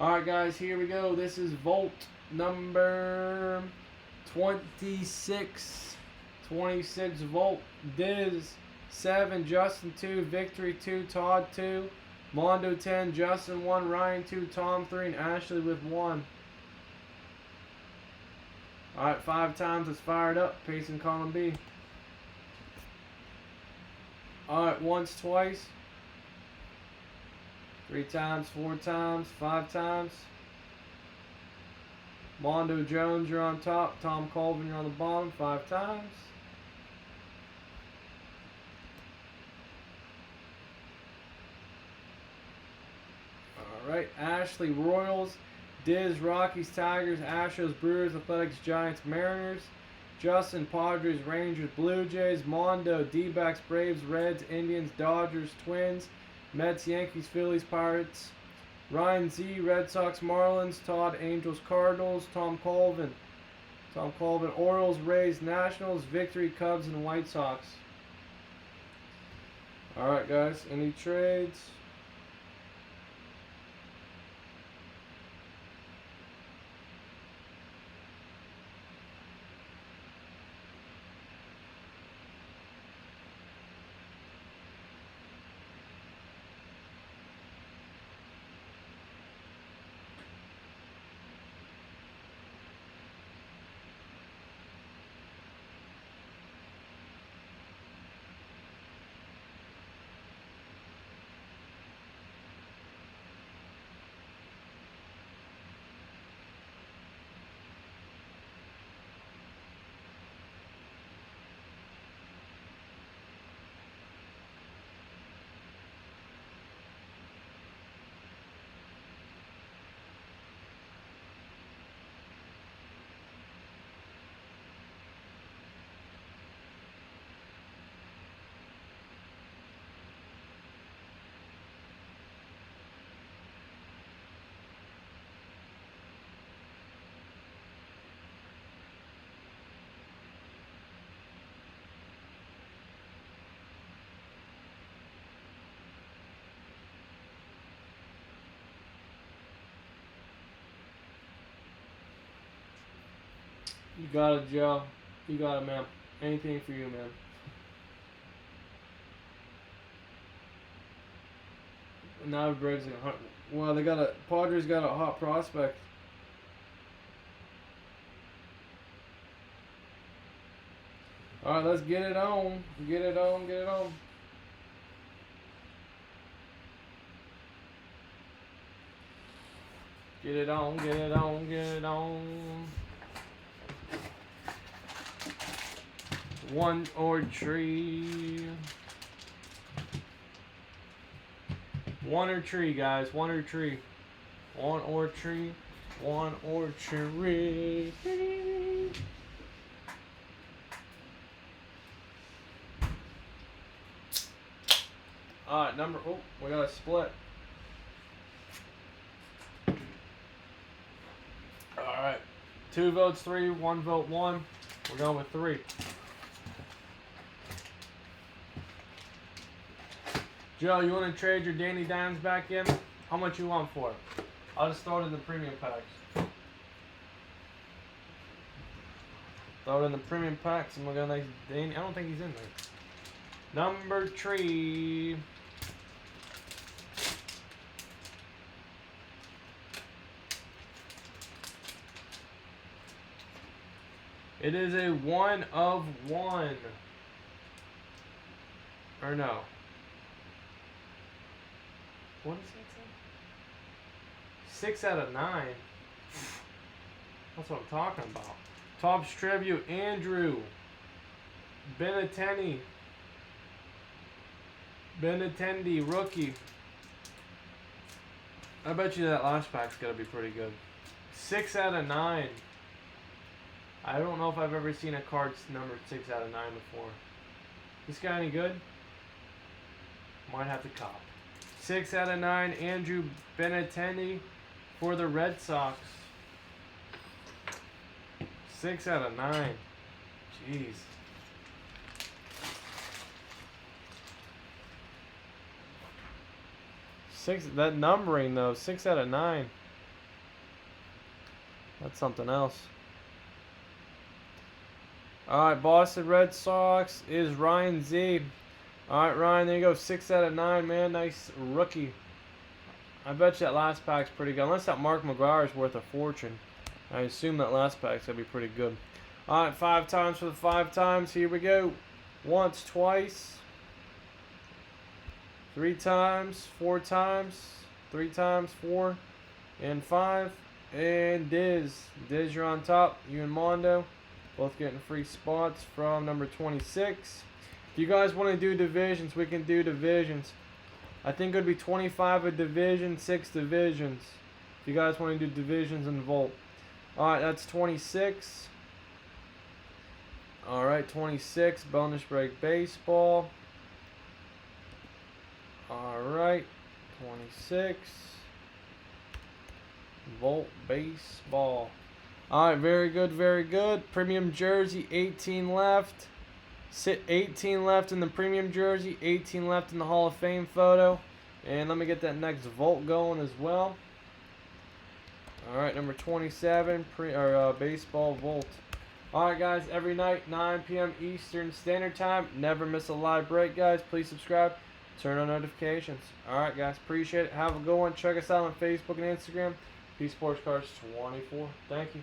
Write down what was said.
Alright, guys, here we go. This is Volt number 26. 26 Volt. Diz 7, Justin 2, Victory 2, Todd 2, Mondo 10, Justin 1, Ryan 2, Tom 3, and Ashley with 1. Alright, 5 times it's fired up. Pace in column B. Alright, once, twice. 3 times, 4 times, 5 times. Mondo Jones, you're on top. Tom Colvin, you're on the bottom. 5 times. Alright, Ashley Royals, Diz Rockies, Tigers, Astros, Brewers, Athletics, Giants, Mariners. Justin Padres, Rangers, Blue Jays. Mondo D-backs, Braves, Reds, Indians, Dodgers, Twins, Mets, Yankees, Phillies, Pirates. Ryan Z, Red Sox, Marlins. Todd, Angels, Cardinals. Tom Colvin, Orioles, Rays, Nationals. Victory, Cubs, and White Sox. Alright, guys, any trades? You got it, Joe. You got it, man. Anything for you, man. Now Braves are well, they got a Padres got a hot prospect. All right, let's get it on. Get it on. Get it on. Get it on. Get it on. Get it on. One or tree. One or tree, guys. One or tree. One or tree. One or tree. Alright, we got a split. Alright. 2 votes 3, 1 vote 1. We're going with 3. Joe, you want to trade your Danny Dimes back in? How much you want for it? I'll just throw it in the premium packs. Throw it in the premium packs and we're going to Danny. I don't think he's in there. Number 3. It is a 1 of 1. Or no. What does that say? 6 out of 9. That's what I'm talking about. Topps Tribute, Andrew. Benintendi, rookie. I bet you that last pack's gotta be pretty good. 6 out of 9. I don't know if I've ever seen a card numbered 6 out of 9 before. This guy any good? Might have to cop. 6 out of 9, Andrew Benintendi for the Red Sox. 6 out of 9. Jeez. That numbering though, 6 out of 9. That's something else. Alright, Boston Red Sox is Ryan Z. Alright, Ryan, there you go. 6 out of 9, man. Nice rookie. I bet you that last pack's pretty good. Unless that Mark McGwire is worth a fortune. I assume that last pack's going to be pretty good. Alright, 5 times for the 5 times. Here we go. Once, twice. 3 times, 4 times, 3 times, 4, and 5. And Diz. Diz, you're on top. You and Mondo both getting free spots from number 26. If you guys want to do divisions, we can do divisions. I think it would be 25 a division, 6 divisions. If you guys want to do divisions in Volt. Alright, that's 26. Alright, 26. Bonus break baseball. Alright, 26. Volt baseball. Alright, very good, very good. Premium jersey, 18 left. 18 left in the premium jersey, 18 left in the Hall of Fame photo. And let me get that next Volt going as well. Alright, number 27, baseball Volt. Alright guys, every night, 9 p.m. Eastern Standard Time. Never miss a live break, guys. Please subscribe. Turn on notifications. Alright guys, appreciate it. Have a good one. Check us out on Facebook and Instagram. P Sports Cards 24. Thank you.